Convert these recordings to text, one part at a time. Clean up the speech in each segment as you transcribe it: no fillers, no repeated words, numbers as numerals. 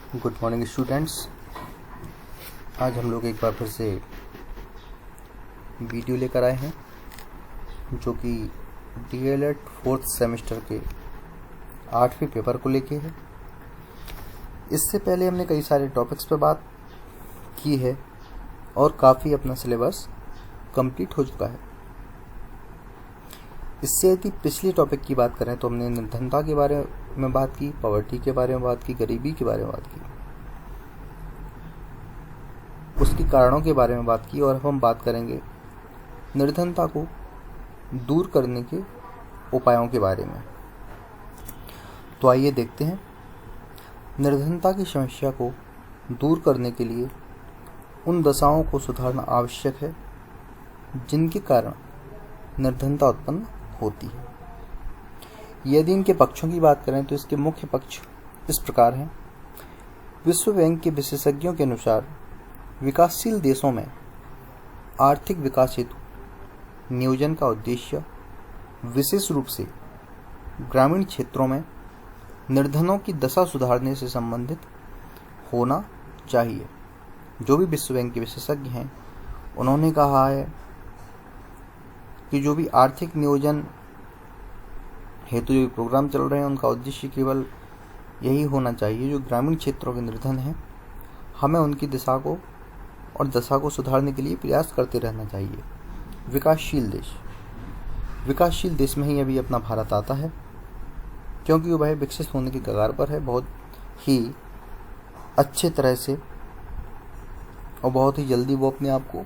Good morning students. आज हम लोग एक बार फिर से वीडियो लेकर आए हैं जो कि डीएलएड फोर्थ सेमेस्टर के 8वें पेपर को लेके है। इससे पहले हमने कई सारे टॉपिक्स पर बात की है और काफ़ी अपना सिलेबस कंप्लीट हो चुका है। इससे यदि पिछले टॉपिक की बात करें तो हमने निर्धनता के बारे में बात की, पॉवर्टी के बारे में बात की, गरीबी के बारे में बात की, उसके कारणों के बारे में बात की और अब हम बात करेंगे निर्धनता को दूर करने के उपायों के बारे में। तो आइए देखते हैं। निर्धनता की समस्या को दूर करने के लिए उन दशाओं को सुधारना आवश्यक है जिनके कारण निर्धनता उत्पन्न होती है। यदि इनके पक्षों की बात करें तो इसके मुख्य पक्ष इस प्रकार हैं। विश्व बैंक के विशेषज्ञों के अनुसार विकासशील देशों में आर्थिक विकास हेतु नियोजन का उद्देश्य विशेष रूप से ग्रामीण क्षेत्रों में निर्धनों की दशा सुधारने से संबंधित होना चाहिए। जो भी विश्व बैंक के विशेषज्ञ हैं उन्होंने कहा है कि जो भी आर्थिक नियोजन हेतु जो प्रोग्राम चल रहे हैं उनका उद्देश्य केवल यही होना चाहिए, जो ग्रामीण क्षेत्रों के निर्धन हैं हमें उनकी दिशा को और दशा को सुधारने के लिए प्रयास करते रहना चाहिए। विकासशील देश में ही अभी अपना भारत आता है क्योंकि वह विकसित होने की कगार पर है। बहुत ही अच्छे तरह से और बहुत ही जल्दी वो अपने आप को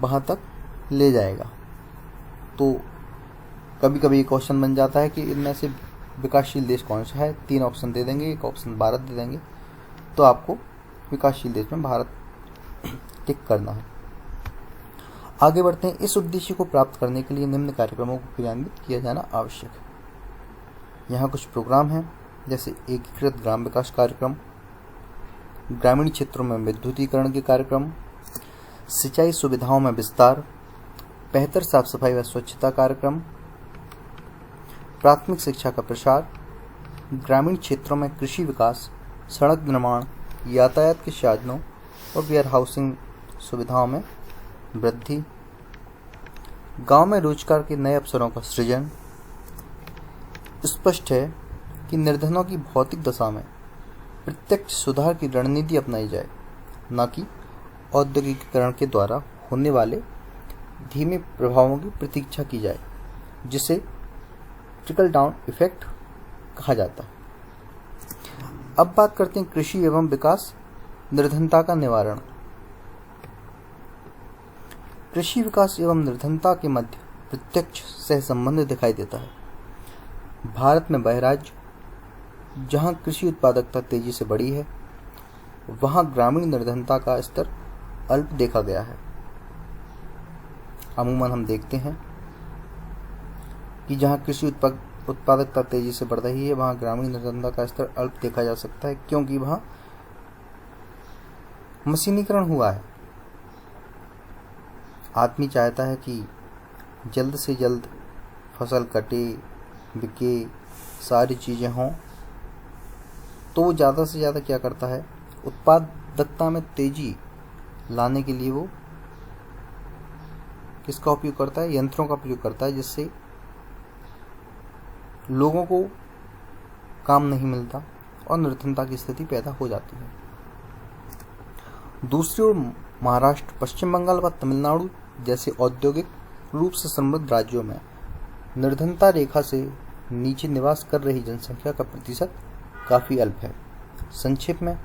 वहाँ तक ले जाएगा। तो कभी कभी एक क्वेश्चन बन जाता है कि इनमें से विकासशील देश कौन सा है। 3 ऑप्शन दे देंगे, एक ऑप्शन भारत दे देंगे, तो आपको विकासशील देश में भारत टिक करना है। आगे बढ़ते हैं। इस उद्देश्य को प्राप्त करने के लिए निम्न कार्यक्रमों को क्रियान्वित किया जाना आवश्यक है। यहाँ कुछ प्रोग्राम हैं जैसे एकीकृत ग्राम विकास कार्यक्रम, ग्रामीण क्षेत्रों में विद्युतीकरण के कार्यक्रम, सिंचाई सुविधाओं में विस्तार, बेहतर साफ सफाई व स्वच्छता कार्यक्रम, प्राथमिक शिक्षा का प्रसार, ग्रामीण क्षेत्रों में कृषि विकास, सड़क निर्माण, यातायात के साधनों और वेयर हाउसिंग सुविधाओं में वृद्धि, गांव में रोजगार के नए अवसरों का सृजन। स्पष्ट है कि निर्धनों की भौतिक दशा में प्रत्यक्ष सुधार की रणनीति अपनाई जाए, न कि औद्योगिकीकरण के द्वारा होने वाले धीमे प्रभावों की प्रतीक्षा की जाए, जिसे ट्रिकल डाउन इफेक्ट कहा जाता है। अब बात करते हैं कृषि एवं विकास निर्धनता का निवारण। कृषि विकास एवं निर्धनता के मध्य प्रत्यक्ष सहसंबंध दिखाई देता है। भारत में वह राज्य जहां कृषि उत्पादकता तेजी से बढ़ी है वहां ग्रामीण निर्धनता का स्तर अल्प देखा गया है। अमूमन हम देखते हैं कि जहां कृषि उत्पादकता तेजी से बढ़ रही है वहां ग्रामीण निर्धनता का स्तर अल्प देखा जा सकता है, क्योंकि वहां मशीनीकरण हुआ है। आदमी चाहता है कि जल्द से जल्द फसल कटे, बिके, सारी चीज़ें हों, तो वो ज़्यादा से ज़्यादा क्या करता है, उत्पादकता में तेजी लाने के लिए वो किसका उपयोग करता है, यंत्रों का उपयोग करता है, जिससे लोगों को काम नहीं मिलता और निर्धनता की स्थिति पैदा हो जाती है। दूसरी ओर महाराष्ट्र, पश्चिम बंगाल व तमिलनाडु जैसे औद्योगिक रूप से समृद्ध राज्यों में निर्धनता रेखा से नीचे निवास कर रही जनसंख्या का प्रतिशत काफ़ी अल्प है। संक्षेप में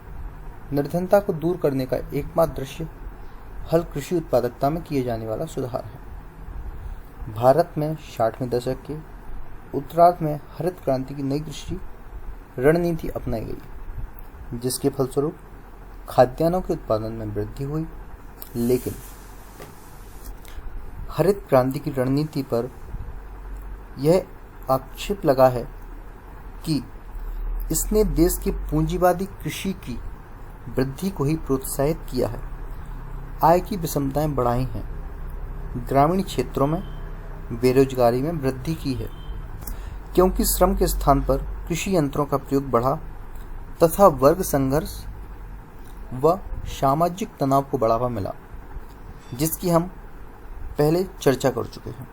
निर्धनता को दूर करने का एकमात्र दृश्य हल कृषि उत्पादकता में किए जाने वाला सुधार है। भारत में 60वें दशक के उत्तरार्ध में हरित क्रांति की नई कृषि रणनीति अपनाई गई, जिसके फलस्वरूप खाद्यान्नों के उत्पादन में वृद्धि हुई। लेकिन हरित क्रांति की रणनीति पर यह आक्षेप लगा है कि इसने देश की पूंजीवादी कृषि की वृद्धि को ही प्रोत्साहित किया है, आय की विषमताएं बढ़ाई हैं, ग्रामीण क्षेत्रों में बेरोजगारी में वृद्धि की है। क्योंकि श्रम के स्थान पर कृषि यंत्रों का प्रयोग बढ़ा, तथा वर्ग संघर्ष व सामाजिक तनाव को बढ़ावा मिला, जिसकी हम पहले चर्चा कर चुके हैं।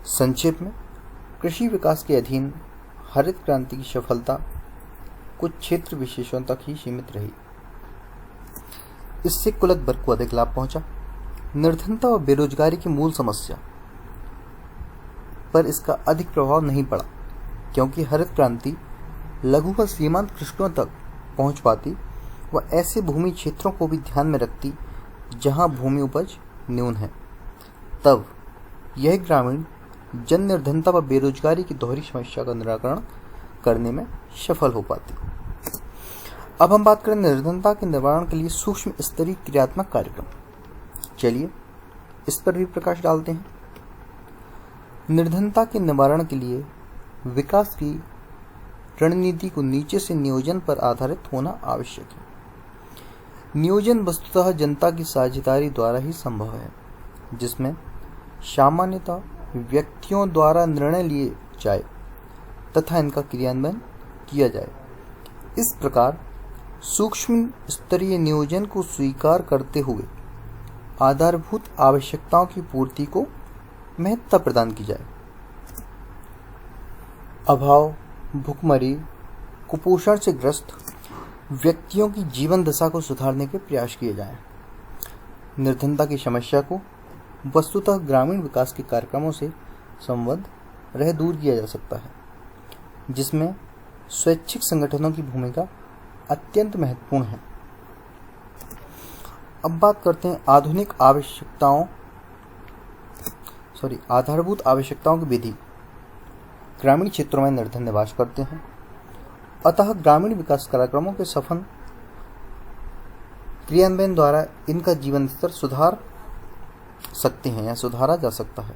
संक्षेप में, कृषि विकास के अधीन हरित क्रांति की सफलता कुछ क्षेत्र विशेषों तक ही सीमित रही। इससे कुलत वर्ग को अधिक लाभ पहुंचा। निर्धनता व बेरोजगारी की मूल समस्या पर इसका अधिक प्रभाव नहीं पड़ा, क्योंकि हरित क्रांति लघु व सीमांत कृषकों तक पहुंच पाती व ऐसे भूमि क्षेत्रों को भी ध्यान में रखती जहां भूमि उपज न्यून है। तब यह ग्रामीण जन निर्धनता व बेरोजगारी की दोहरी समस्या का निराकरण करने में सफल हो पाती। अब हम बात करें निर्धनता के निवारण के लिए सूक्ष्म स्तरीय क्रियात्मक कार्यक्रम। चलिए इस पर भी प्रकाश डालते हैं। निर्धनता के निवारण के लिए विकास की रणनीति को नीचे से नियोजन पर आधारित होना आवश्यक है। नियोजन वस्तुतः जनता की साझेदारी द्वारा ही संभव है, जिसमें सामान्यतः व्यक्तियों द्वारा निर्णय लिए जाए तथा इनका क्रियान्वयन किया जाए। इस प्रकार सूक्ष्म स्तरीय नियोजन को स्वीकार करते हुए आधारभूत आवश्यकताओं की पूर्ति को महत्ता प्रदान की जाए। अभाव, भूखमरी, कुपोषण से ग्रस्त व्यक्तियों की जीवन दशा को सुधारने के प्रयास किए जाएं। निर्धनता की समस्या को वस्तुतः ग्रामीण विकास के कार्यक्रमों से संबद्ध रह दूर किया जा सकता है, जिसमें स्वैच्छिक संगठनों की भूमिका अत्यंत महत्वपूर्ण है। अब बात करते हैं आधारभूत आवश्यकताओं की विधि। ग्रामीण क्षेत्रों में निर्धन निवास करते हैं, अतः ग्रामीण विकास कार्यक्रमों के सफल क्रियान्वयन द्वारा इनका जीवन स्तर सुधार सकते हैं या सुधारा जा सकता है।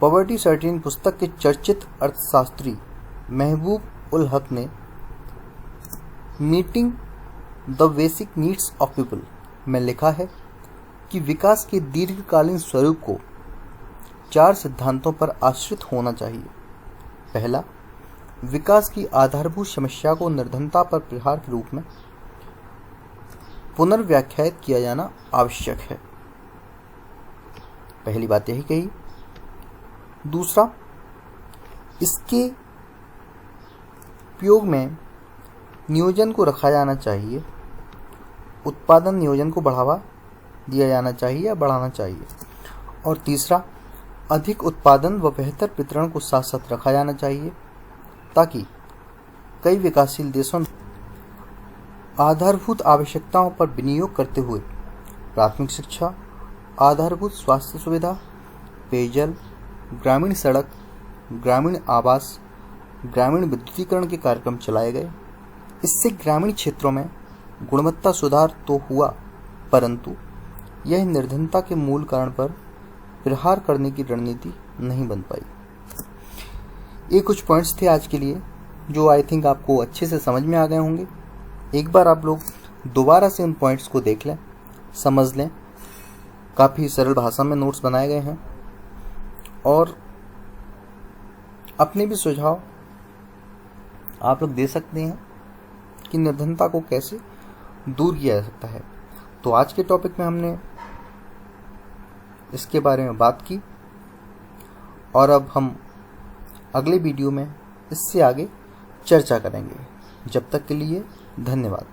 पॉवर्टी सर्टेन पुस्तक के चर्चित अर्थशास्त्री महबूब उल हक ने meeting the basic needs of people में लिखा है कि विकास के दीर्घकालीन स्वरूप को 4 सिद्धांतों पर आश्रित होना चाहिए। पहला, विकास की आधारभूत समस्या को निर्धनता पर प्रहार के रूप में पुनर्व्याख्यायित किया जाना आवश्यक है। पहली बात यही कही। दूसरा, इसके उपयोग में नियोजन को रखा जाना चाहिए, उत्पादन नियोजन को बढ़ावा दिया जाना चाहिए या बढ़ाना चाहिए। और तीसरा, अधिक उत्पादन व बेहतर वितरण को साथ साथ रखा जाना चाहिए, ताकि कई विकासशील देशों आधारभूत आवश्यकताओं पर विनियोग करते हुए प्राथमिक शिक्षा, आधारभूत स्वास्थ्य सुविधा, पेयजल, ग्रामीण सड़क, ग्रामीण आवास, ग्रामीण विद्युतीकरण के कार्यक्रम चलाए गए। इससे ग्रामीण क्षेत्रों में गुणवत्ता सुधार तो हुआ, परंतु यह निर्धनता के मूल कारण पर प्रहार करने की रणनीति नहीं बन पाई। ये कुछ पॉइंट्स थे आज के लिए, जो आई थिंक आपको अच्छे से समझ में आ गए होंगे। एक बार आप लोग दोबारा से उन पॉइंट्स को देख लें, समझ लें। काफ़ी सरल भाषा में नोट्स बनाए गए हैं और अपने भी सुझाव आप लोग दे सकते हैं कि निर्धनता को कैसे दूर किया जा सकता है। तो आज के टॉपिक में हमने इसके बारे में बात की और अब हम अगले वीडियो में इससे आगे चर्चा करेंगे। जब तक के लिए धन्यवाद।